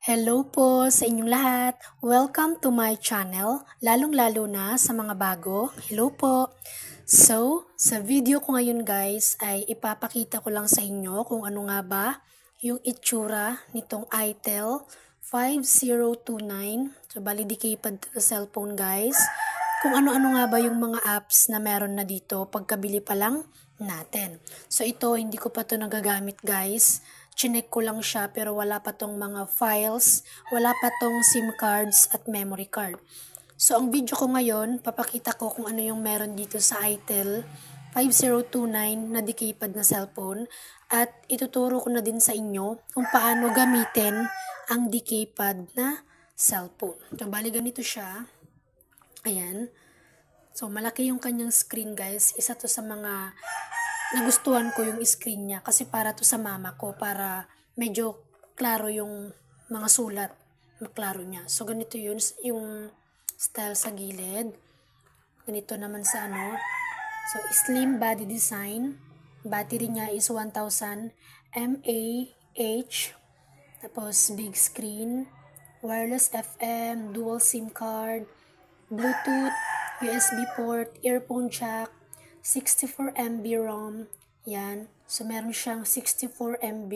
Hello po sa inyong lahat. Welcome to my channel, lalong-lalo na sa mga bago. Hello po. So, sa video ko ngayon guys ay ipapakita ko lang sa inyo kung ano nga ba yung itsura nitong ITEL 5029. So, bali di keypad na cellphone guys. Kung ano-ano nga ba yung mga apps na meron na dito pagkabili pa lang natin. So, ito hindi ko pa to nagagamit guys. Chinek ko lang siya pero wala pa tong mga files, wala pa tong SIM cards at memory card. So, ang video ko ngayon, papakita ko kung ano yung meron dito sa ITEL 5029 na di-keypad na cellphone at ituturo ko na din sa inyo kung paano gamitin ang di-keypad na cellphone. So, bali ganito siya. Ayan. So, malaki yung kanyang screen guys. Isa to sa mga nagustuhan ko yung screen niya kasi para to sa mama ko para medyo klaro yung mga sulat, klaro niya. So ganito yun yung style sa gilid. Ganito naman sa ano. So slim body design. Battery niya is 1000 mAh. Tapos big screen, wireless FM, dual SIM card, Bluetooth, USB port, earphone jack, 64 MB ROM, yan. So, meron siyang 64 MB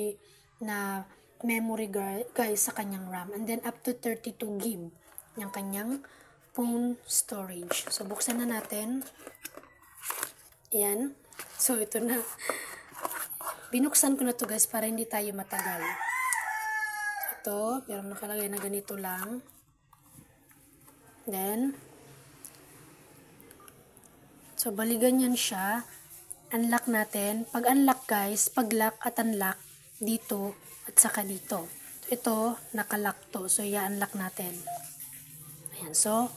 na memory guys sa kanyang RAM. And then, up to 32 GB yung kanyang phone storage. So, buksan na natin. Yan. So, ito na. Binuksan ko na to guys para hindi tayo matagal. Ito, pero nakalagay na ganito lang. Then, so, bali ganyan siya. Unlock natin. Pag unlock guys, pag lock at unlock, dito at saka dito. Ito, nakalock to. So, i-unlock natin. Ayan. So,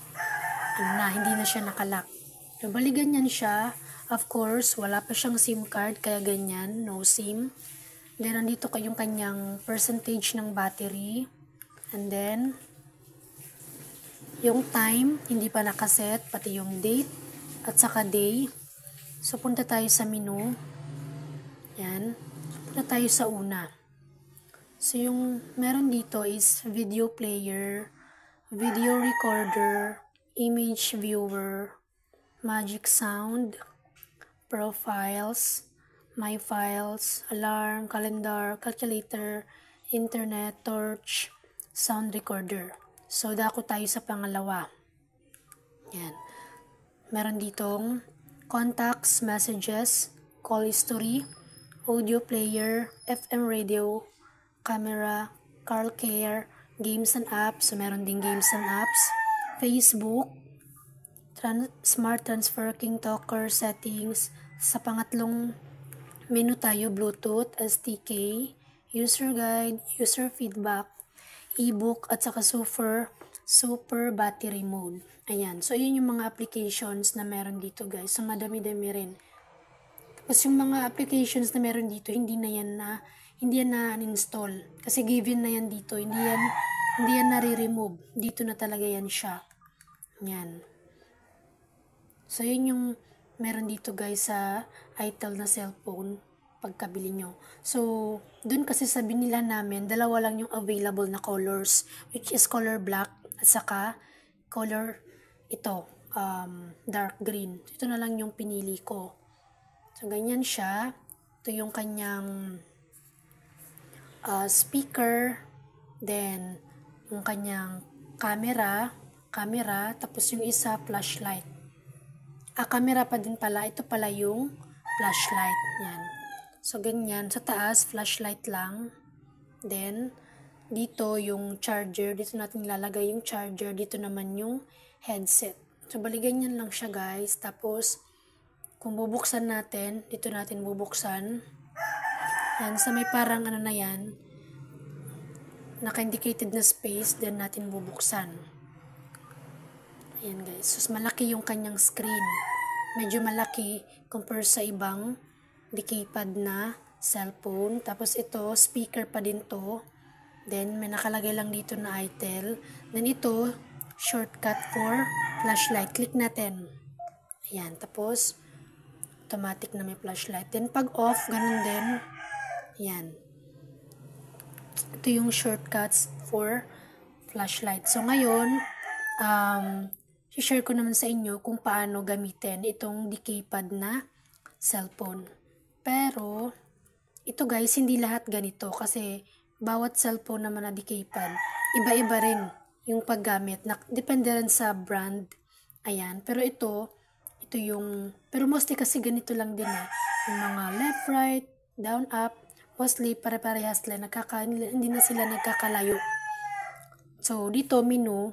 hindi na siya nakalock. So, bali ganyan siya. Of course, wala pa siyang SIM card, kaya ganyan, no SIM. Then, nandito kayong kanyang percentage ng battery. And then, yung time, hindi pa nakaset, pati yung date at saka day. So, punta tayo sa menu. Yan. Punta tayo sa una. So, yung meron dito is video player, video recorder, image viewer, magic sound, profiles, my files, alarm, calendar, calculator, internet, torch, sound recorder. So, dako tayo sa pangalawa. Yan. Meron ditong contacts, messages, call history, audio player, FM radio, camera, car care, games and apps. So, meron ding games and apps. Facebook, smart transfer, king talker, settings. Sa pangatlong menu tayo, Bluetooth, SDK, user guide, user feedback, ebook, at saka super battery mode. Ayan. So, yun yung mga applications na meron dito, guys. So, madami-dami rin. Tapos, yung mga applications na meron dito, hindi yan na uninstall. Kasi given na yan dito. Hindi yan nare-remove. Dito na talaga yan siya. Yan. So, yun yung meron dito, guys, sa ITEL na cellphone pagkabili nyo. So, dun kasi sa binila namin, dalawa lang yung available na colors, which is color black at saka color ito, dark green. Ito na lang yung pinili ko. So, ganyan siya. Ito yung kanyang speaker, then yung kanyang camera, tapos yung isa flashlight. Camera pa din pala. Ito pala yung flashlight. Yan. So, ganyan. Sa taas, flashlight lang. Then, dito yung charger. Dito natin ilalagay yung charger. Dito naman yung headset. So, bali ganyan lang siya guys. Tapos, kung bubuksan natin, dito natin bubuksan. Yan. Sa may parang ano na yan, naka-indicated na space, then natin bubuksan. Ayan guys. So, malaki yung kanyang screen. Medyo malaki compare sa ibang di-keypad na cellphone. Tapos ito, speaker pa din to. Then, may nakalagay lang dito na ITEL. Then ito, shortcut for flashlight. Click natin. Ayan. Tapos, automatic na may flashlight. Then, pag off, ganun din. Ayan. ito yung shortcuts for flashlight. So ngayon, share ko naman sa inyo kung paano gamitin itong decay pad na cellphone. Pero, ito guys, hindi lahat ganito kasi bawat cellphone naman na decay pad, iba-iba rin yung paggamit. Depende rin sa brand. Ayan. Pero ito yung, pero mostly kasi ganito lang din yung mga left, right, down, up, mostly pare-parehas lang, hindi na sila nagkakalayo. So, dito, menu.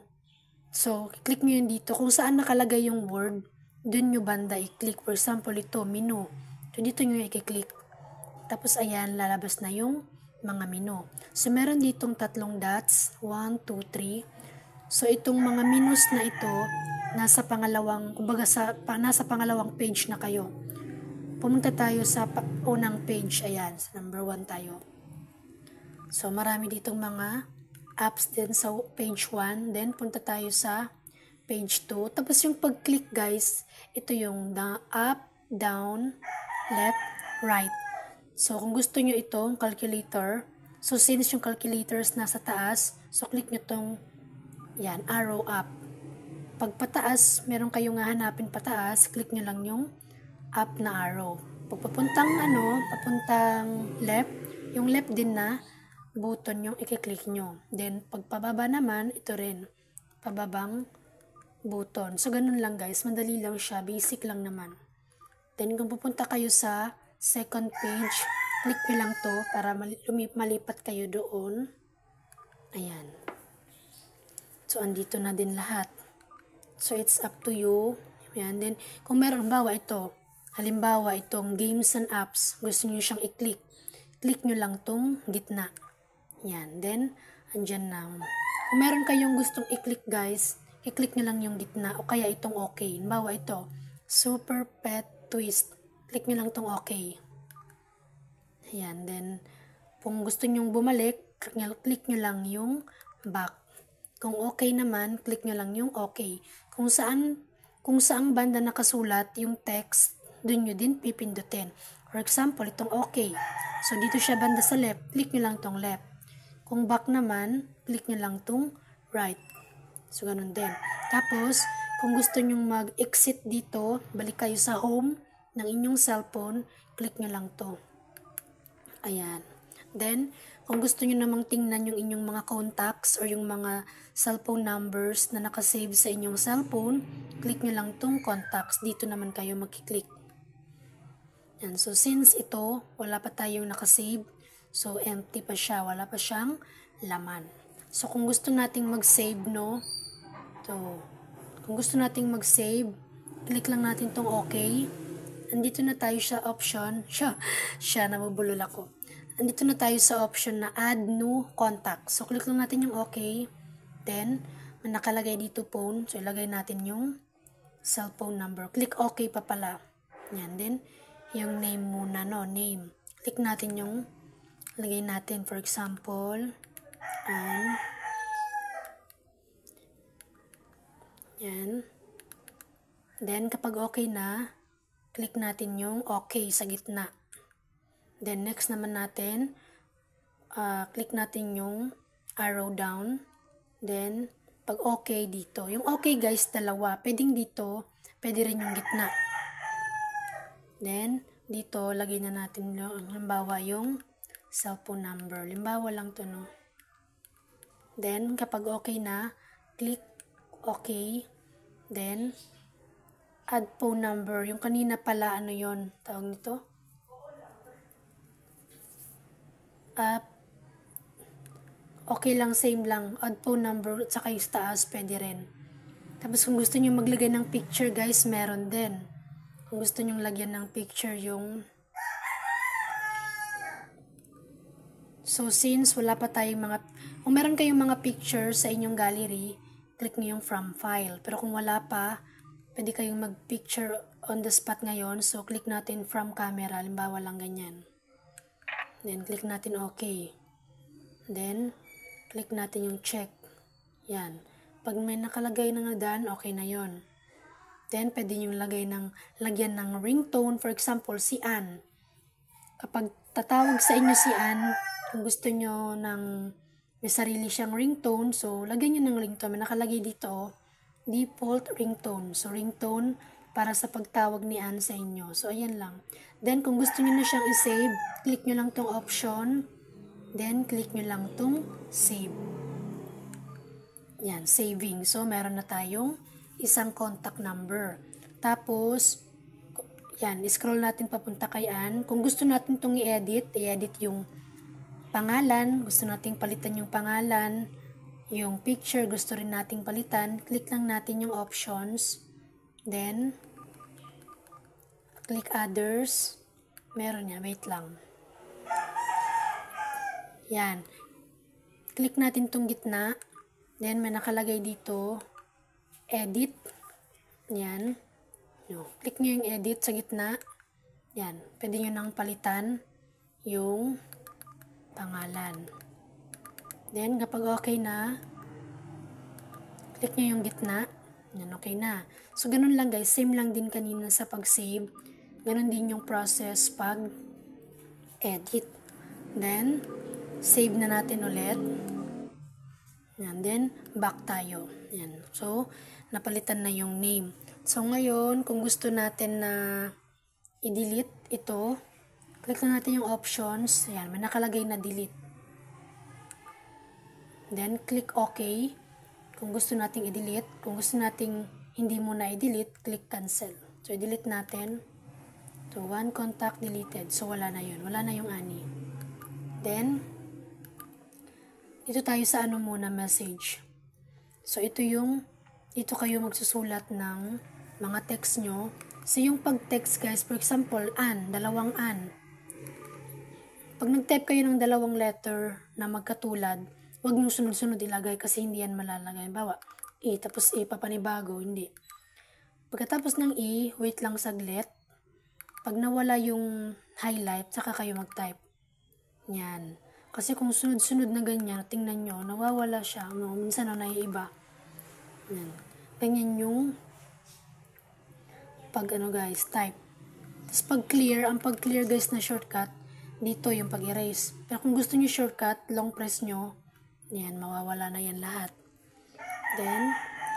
So, click nyo yun dito. Kung saan nakalagay yung word, dun nyo banda i-click. For example, ito, menu. So, dito nyo i-click. Tapos, ayan, lalabas na yung mga menu. So, meron ditong 3 dots. 1, 2, 3. So, itong mga menus na ito, nasa pangalawang, kumbaga nasa pangalawang page na kayo. Pumunta tayo sa unang page. Ayan, sa number 1 tayo. So, marami ditong mga apps din sa page 1. Then, punta tayo sa page 2. Tapos, yung pag-click, guys, ito yung up, down, left, right. So, kung gusto nyo itong calculator, so, since yung calculators nasa taas, so, click nyo itong, yan, arrow up. Pag pataas, meron kayong hahanapin pataas, click nyo lang yung up na arrow. Pag papuntang left, yung left din na button yung i-click nyo. Then, pag pababa naman, ito rin, pababang button. So, ganun lang guys, madali lang siya, basic lang naman. Then, kung pupunta kayo sa second page, click nyo lang to para malipat kayo doon. Ayan. So, andito na din lahat. So, it's up to you. Ayan. Then, kung meron, halimbawa itong games and apps, gusto nyo siyang i-click. Click nyo lang tong gitna. Ayan. Then, andyan na. Kung meron kayong gustong i-click guys, i-click nyo lang yung gitna o kaya itong okay. Halimbawa ito, Super Pet Twist. Click nyo lang tong okay. Ayan. Then, kung gusto nyong bumalik, click nyo lang yung back. Kung okay naman, click nyo lang yung okay. Kung saang banda nakasulat yung text, dun nyo din pipindutin. For example, itong okay. So, dito siya banda sa left, click nyo lang tong left. Kung back naman, click nyo lang tong right. So, ganun din. Tapos, kung gusto nyong mag-exit dito, balik kayo sa home ng inyong cellphone, click nyo lang to. Ayan. Then, kung gusto nyo namang tingnan yung inyong mga contacts or yung mga cellphone numbers na nakasave sa inyong cellphone, click nyo lang tong contacts. Dito naman kayo magkiklik. Yan. So, since ito, wala pa tayong nakasave, so empty pa siya. Wala pa siyang laman. So, kung gusto nating mag-save, kung gusto nating mag-save, click lang natin tong okay. Andito na tayo sa option. Namubulol ako. Andito na tayo sa option na add new contact. So, click lang natin yung okay. Then, nakalagay dito phone. So, ilagay natin yung cellphone number. Click okay pa pala. Yan. Then, yung name muna, name. Click natin yung, lagay natin, for example, yan. Then, kapag okay na, click natin yung okay sa gitna. Then, next naman natin, click natin yung arrow down. Then, pag okay dito. Yung okay guys, dalawa. Pwedeng dito, pwede rin yung gitna. Then, dito, lagay na natin yung, halimbawa, yung cellphone number. Halimbawa lang to, no? Then, kapag okay na, click okay. Then, add phone number. Yung kanina pala, ano yon tawag nito? Okay lang, same lang. Add phone number at saka yung taas, pwede rin. Tapos kung gusto nyo maglagay ng picture guys, meron din. Kung gusto nyo lagyan ng picture yung... So since wala pa tayong mga... Kung meron kayong mga picture sa inyong gallery, click nyo yung from file. Pero kung wala pa, pwede kayong mag-picture on the spot ngayon. So click natin from camera. Halimbawa lang ganyan. Then, click natin okay. Then, click natin yung check. Yan. Pag may nakalagay na done, okay na yon. Then, pwede nyo lagyan ng ringtone. For example, si Ann. Kapag tatawag sa inyo si Ann, Kung gusto nyo ng may sarili siyang ringtone, so lagyan nyo ng ringtone. May nakalagay dito, default ringtone. So, ringtone para sa pagtawag ni Ann sa inyo. So, ayan lang. Then, kung gusto nyo na siyang i-save, click nyo lang tong option. Then, click nyo lang tong save. Yan, saving. So, meron na tayong isang contact number. Tapos, yan, scroll natin papunta kay Ann. Kung gusto natin itong i-edit yung pangalan, gusto nating palitan yung pangalan, yung picture, gusto rin nating palitan, click lang natin yung options. Then, click others. Meron yan, wait lang. Yan. Click natin tong gitna. Then, may nakalagay dito, edit. Yan. No. Click nyo yung edit sa gitna. Yan. Pwede nyo nang palitan yung pangalan. Then, kapag okay na, click nyo yung gitna. Yan, okay na. So, ganun lang guys. Same lang din kanina sa pag-save. Ganun din yung process pag-edit. Then, save na natin ulit. Yan, then, back tayo. Yan. So, napalitan na yung name. So, ngayon, kung gusto natin na i-delete ito, click na natin yung options. Yan, may nakalagay na delete. Then, click OK. Kung gusto nating i-delete. Kung gusto nating hindi mo na i-delete, click cancel. So, i-delete natin. So, one contact deleted. So, wala na yun. Wala na yung ani. Then, dito tayo sa ano muna, message. So, ito kayo magsusulat ng mga text nyo. So, yung pag-text guys, for example, Ann, dalawang Ann. Pag nag-type kayo ng dalawang letter na magkatulad, huwag nyo sunod-sunod ilagay kasi hindi yan malalagay. Bawa, E, tapos E, papanibago, hindi. Pagkatapos ng E, wait lang saglit. Pag nawala yung highlight, saka kayo mag-type. Yan. Kasi kung sunod-sunod na ganyan, tingnan nyo, nawawala siya. No? Minsan na naiiba. Yan. Ganyan yung pag guys, type. Tapos pag clear, ang pag clear guys na shortcut, dito yung pag erase. Pero kung gusto nyo shortcut, long press nyo, yan, mawawala na yan lahat. Then,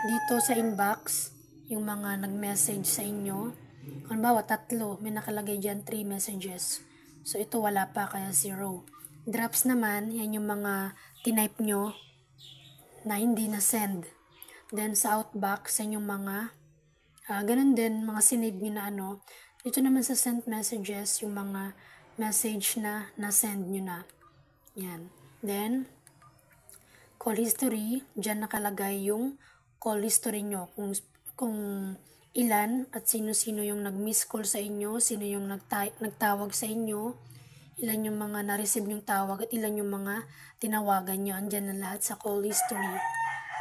dito sa inbox, yung mga nag-message sa inyo, kung bawa 3, may nakalagay dyan 3 messages. So, ito wala pa, kaya 0. Drops naman, yan yung mga tinype nyo na hindi na-send. Then, sa outbox, yan yung mga, ganun din, mga sinave nyo na ano. Dito naman sa sent messages, yung mga message na na-send nyo na. Yan. Then, call history, dyan nakalagay yung call history nyo. Kung ilan at sino-sino yung nag-miss call sa inyo, sino yung nagtawag sa inyo, ilan yung mga na-receive yung tawag, at ilan yung mga tinawagan nyo. Andyan na lahat sa call history.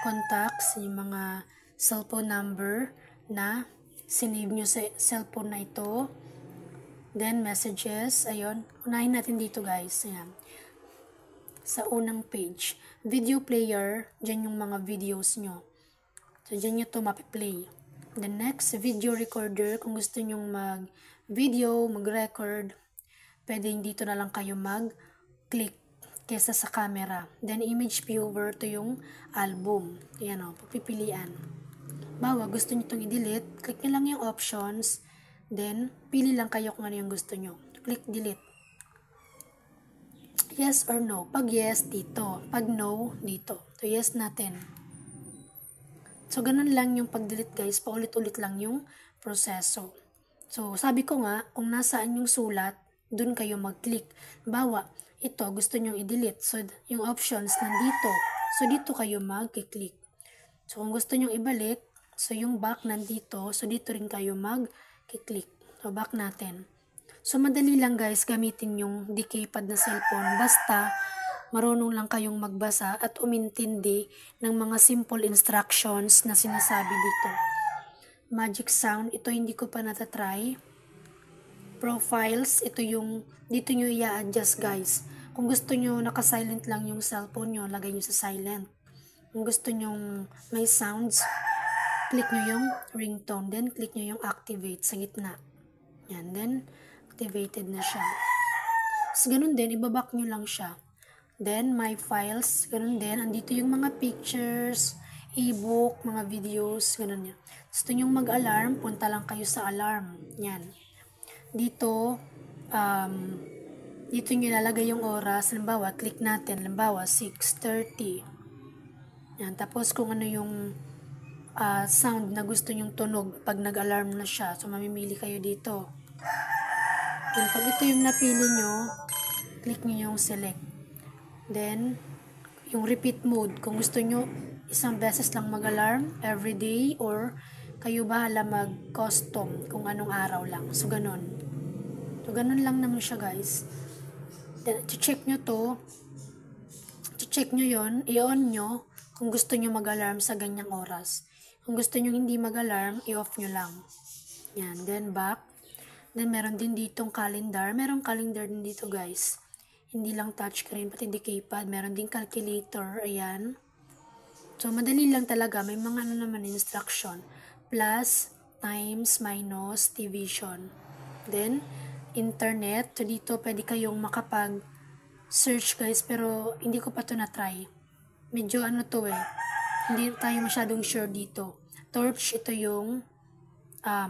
Contacts, yung mga cellphone number na sinave nyo sa cellphone na ito. Then, messages. Ayun. Unahin natin dito guys. Ayan. Sa unang page. Video player. Dyan yung mga videos nyo. So, dyan nyo ito mapiplay. The next, video recorder. Kung gusto nyo mag-video, mag-record, pwedeng dito na lang kayo mag-click kesa sa camera. Then, image viewer, to yung album. Ayan o, pagpipilian. Bawa, gusto nyo itong i-delete, click nyo lang yung options, then, pili lang kayo kung ano yung gusto nyo. Click delete. Yes or no. Pag yes, dito. Pag no, dito. So, yes natin. So, ganun lang yung pag-delete guys. Paulit-ulit lang yung proseso. So, sabi ko nga, kung nasaan yung sulat, dun kayo mag-click. Bawa, ito, gusto nyong i-delete. So, yung options nandito. So, dito kayo mag-click. So, kung gusto nyong ibalik, so, yung back nandito. So, dito rin kayo mag-click. So, back natin. So, madali lang guys, gamitin yung keypad na cellphone. Basta, marunong lang kayong magbasa at umintindi ng mga simple instructions na sinasabi dito. Magic sound, ito hindi ko pa natatry. Profiles, ito yung, dito nyo i-adjust guys. Kung gusto nyo naka-silent lang yung cellphone nyo, lagay nyo sa silent. Kung gusto nyo may sounds, click nyo yung ringtone, then click nyo yung activate sa gitna. Yan, then activated na siya. So, ganun din, ibaback nyo lang siya. Then, my files, ganun din. Andito yung mga pictures, ebook, mga videos, ganun yan. Gusto nyong mag-alarm, punta lang kayo sa alarm. Yan. Dito, dito nyo ilalagay yung oras. Halimbawa, click natin. Halimbawa, 6:30. Yan. Tapos, kung ano yung sound na gusto nyong tunog pag nag-alarm na siya. So, mamimili kayo dito. Then, pag ito yung napili nyo, click nyo yung select. Then, yung repeat mode. Kung gusto nyo, isang beses lang mag-alarm every day or kayo bahala mag-custom kung anong araw lang. So, ganun. So, ganun lang naman siya, guys. Then, check nyo to. Check nyo yon, i-on nyo kung gusto nyo mag-alarm sa ganyang oras. Kung gusto nyo hindi mag-alarm, i-off nyo lang. Yan. Then, back. Then, meron din ditong calendar. Merong calendar din dito, guys. Hindi lang touchscreen, pati di keypad. Meron din calculator. Ayan. So, madali lang talaga. May mga naman instruction. Plus, times, minus, division. Then, internet. So, dito pwede kayong makapag-search, guys. Pero, hindi ko pa to na-try. Medyo to hindi tayo masyadong sure dito. Torch, ito yung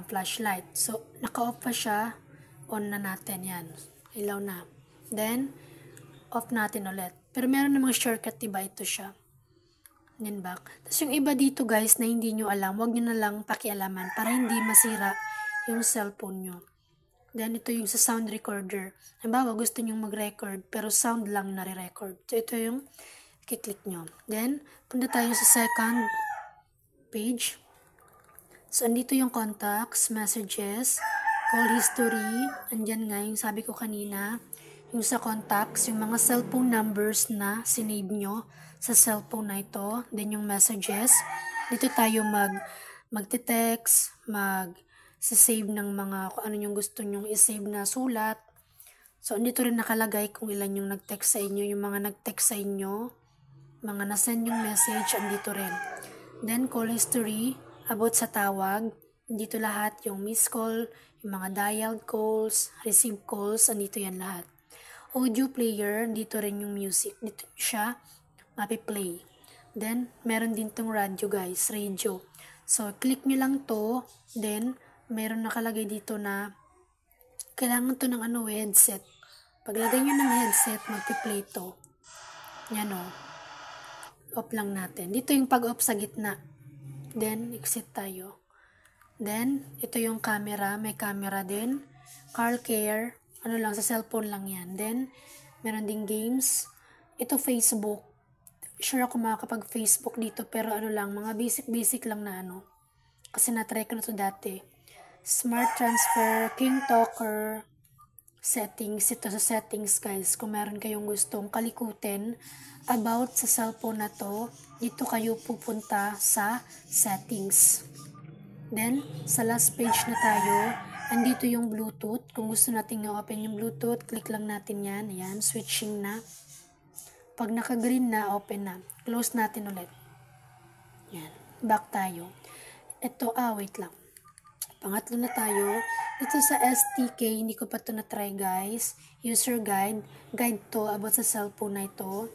flashlight. So, naka-off pa siya. On na natin. Yan. Ilaw na. Then, off natin ulit. Pero meron namang shortcut, diba? Ito siya. Then back. Tapos yung iba dito, guys, na hindi nyo alam, wag nyo na lang pakialaman para hindi masira yung cellphone nyo. Then, ito yung sa sound recorder. Halimbawa, gusto nyo mag-record, pero sound lang nare-record. So, ito yung kiklik nyo. Then, punta tayo sa second page. So, andito yung contacts, messages, call history. Andyan nga yung sabi ko kanina. Yung sa contacts, yung mga cellphone numbers na sinave nyo sa cellphone na ito. Then, yung messages. Dito tayo magte-text, mag-save ng mga kung ano yung gusto nyong i-save na sulat. So, andito rin nakalagay kung ilan yung nag-text sa inyo. Yung mga nag-text sa inyo, mga na-send yung message, andito rin. Then, call history, about sa tawag. Dito lahat yung missed call, yung mga dialed calls, received calls, andito yan lahat. Audio player, dito rin yung music. Dito siya mapi-play. Then, meron din tong radio, guys, radio. So, click nyo lang to. Then, meron nakalagay dito na kailangan to ng headset. Paglagay nyo ng headset, magpi-play to. Yan o. Off lang natin. Dito yung pag-off sa gitna. Then, exit tayo. Then, ito yung camera. May camera din. Car care. Ano lang, sa cellphone lang yan. Then, meron ding games. Ito, Facebook. Sure ako makakapag-Facebook dito. Pero ano lang, mga basic lang na Kasi na-try ko na to dati. Smart transfer, King Talker, settings. Ito sa settings, guys. Kung meron kayong gustong kalikutin about sa cellphone na to, dito kayo pupunta sa settings. Then, sa last page na tayo, andito yung Bluetooth. Kung gusto natin i-open yung Bluetooth, click lang natin yan. Ayan, switching na. Pag naka-green na, open na. Close natin ulit. Yan, back tayo. Ito, wait lang. Pangatlo na tayo. Ito sa STK, hindi ko pa ito na-try, guys. User guide. Guide to about sa cellphone na ito.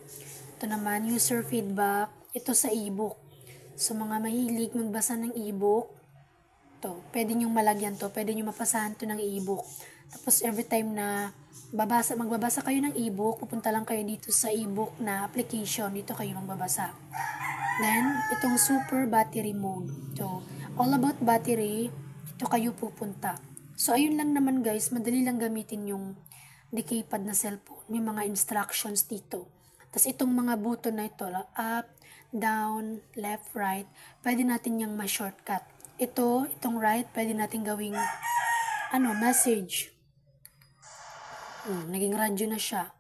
Ito naman, user feedback. Ito sa ebook. So, mga mahilig magbasa ng ebook, to, pwede nyong malagyan to. Pwede nyong mapasahan to ng ebook. Tapos, every time na magbabasa kayo ng ebook, pupunta lang kayo dito sa ebook na application. Dito kayo magbabasa. Then, itong super battery mode. So, all about battery, ito kayo pupunta. So, ayun lang naman, guys. Madali lang gamitin yung keypad na cellphone. May mga instructions dito. Tapos, itong mga button na ito, up, down, left, right, pwede natin yung ma-shortcut. Itong right, pwede natin gawing, message. Naging radyo na siya.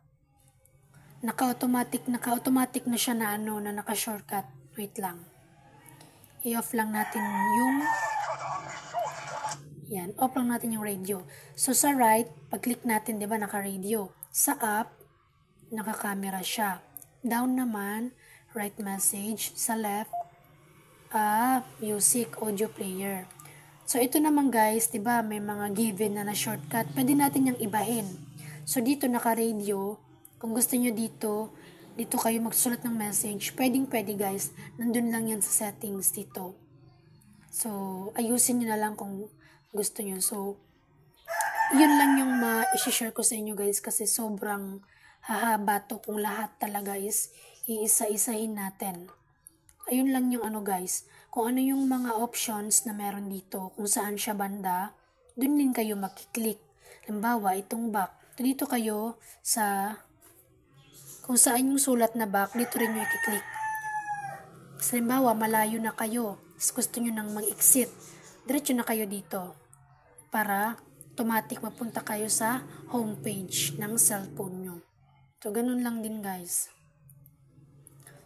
Naka-automatic na siya na na naka-shortcut. Wait lang. I-off lang natin yung yan, off lang natin yung radio. So, sa right, pag-click natin, di ba, naka-radio. Sa up, naka-camera siya. Down naman, right message. Sa left, music, audio player. So, ito naman, guys, di ba, may mga given na shortcut. Pwede natin yung ibahin. So, dito naka-radio. Kung gusto nyo dito, dito kayo magsulat ng message. Pwede guys. Nandun lang yan sa settings dito. So, ayusin nyo na lang kung gusto nyo. So, yun lang yung ma-share ko sa inyo guys kasi sobrang hahaba to kung lahat talaga is iisa-isahin natin. Ayun lang yung guys. Kung ano yung mga options na meron dito, kung saan siya banda, dun din kayo makiklik. Halimbawa, itong back. Dito kayo sa kung saan yung sulat na back, dito rin nyo i-click. Halimbawa, malayo na kayo. Gusto nyo nang mag-exit. Diretso na kayo dito. Para automatic mapunta kayo sa homepage ng cellphone nyo. So, ganun lang din guys.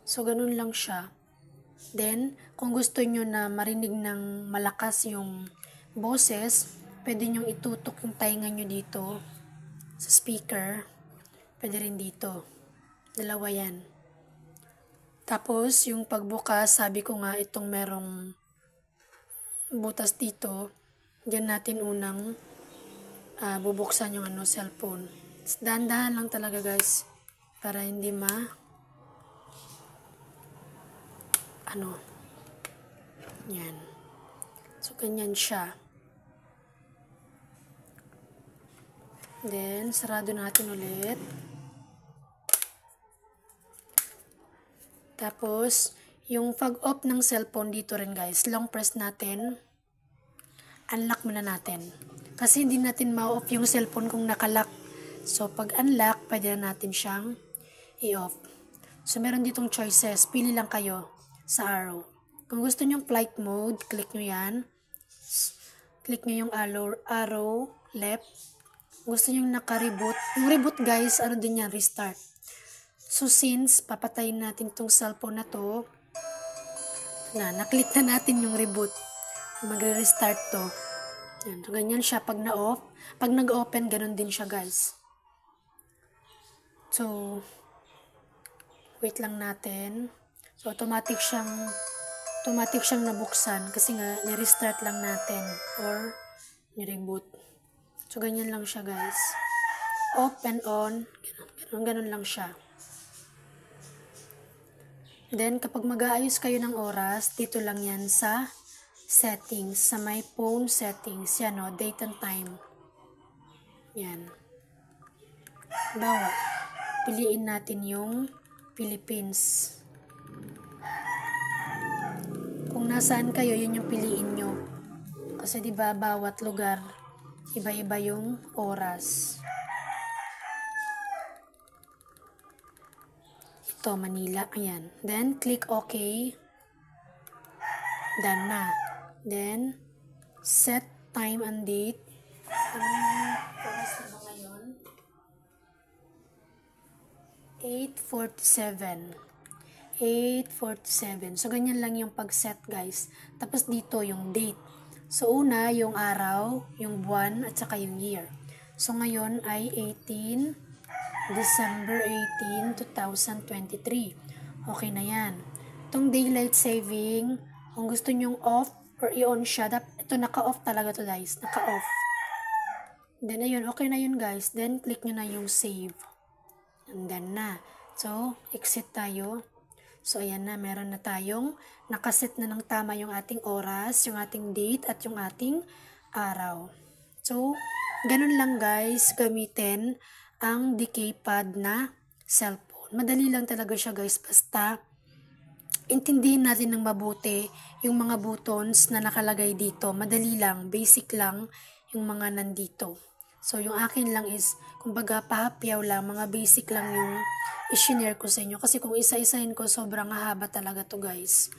So, ganun lang siya. Then, kung gusto nyo na marinig ng malakas yung boses, pwede nyo itutok yung tainga nyo dito sa speaker. Pwede rin dito. Dalawa yan. Tapos, yung pagbukas, sabi ko nga itong merong butas dito. Diyan natin unang bubuksan yung cellphone. Dahan-dahan lang talaga guys. Para hindi yan. So, ganyan siya. Then, sarado natin ulit. Tapos, yung pag-off ng cellphone dito rin guys, long press natin. Unlock muna natin. Kasi hindi natin ma-off yung cellphone kung nakalock. So, pag unlock, pwede na natin siyang i-off. So, meron ditong choices. Pili lang kayo sa arrow. Kung gusto nyo flight mode, click nyo yan. Click nyo yung arrow left. Kung gusto nyo naka-reboot. Yung reboot guys, din yan, restart. So, since papatayin natin tong cellphone na to, na-click na natin yung reboot. Magre-restart to. Yan. So, ganyan siya pag na-off. Pag nag-open, ganun din siya guys. So, wait lang natin. So, automatic siyang nabuksan kasi nga, ni-restart lang natin or ni-reboot. So, ganyan lang siya guys. Off and on. Ganun lang siya. Then, kapag mag-aayos kayo ng oras, dito lang yan sa settings, sa my phone settings. Yan o, date and time. Yan. Bawa, piliin natin yung Philippines. Kung nasaan kayo, yun yung piliin nyo. Kasi diba, bawat lugar, iba-iba yung oras. Ito, Manila. Ayan. Then, click OK. Done na. Then, set time and date. Oras na ba ngayon? 8:47. 8:47. So, ganyan lang yung pag-set, guys. Tapos, dito yung date. So, una, yung araw, yung buwan, at saka yung year. So, ngayon ay December 18, 2023. Okay na yan. Itong daylight saving, kung gusto nyong off or i-on siya, ito naka-off talaga to guys. Naka-off. Then, ayun, okay na yun guys. Then, click nyo na yung save. And then na. So, exit tayo. So, ayan na, meron na tayong nakaset na ng tama yung ating oras, yung ating date, at yung ating araw. So, ganun lang guys, gamitin ang decay pad na cellphone. Madali lang talaga siya guys, basta intindihin natin ng mabuti yung mga buttons na nakalagay dito. Madali lang, basic lang yung mga nandito. So, yung akin lang is, kumbaga, pahapyaw lang, mga basic lang yung i-share ko sa inyo. Kasi kung isa-isahin ko, sobrang haba talaga to guys.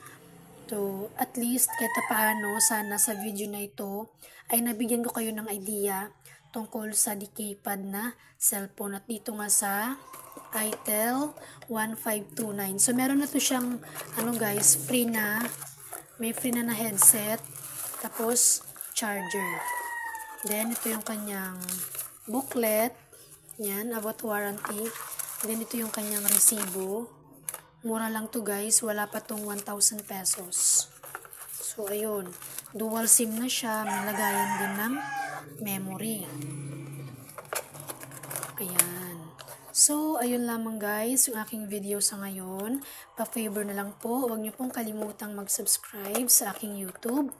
So, at least, kahit paano, sana sa video na ito, ay nabigyan ko kayo ng idea tungkol sa decay pad na cellphone. At dito nga sa ITEL 1529. So, meron na to siyang, guys, may free na headset, tapos, charger. Then, ito yung kanyang booklet. Yan, about warranty. Then, ito yung kanyang resibo. Mura lang to guys. Wala pa tong 1,000 pesos. So, ayun. Dual SIM na siya. May lagayan din ng memory. Ayan. So, ayun lamang guys, yung aking video sa ngayon. Pa-favor na lang po, huwag niyo pong kalimutang mag-subscribe sa aking YouTube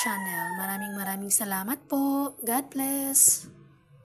channel. Maraming salamat po. God bless!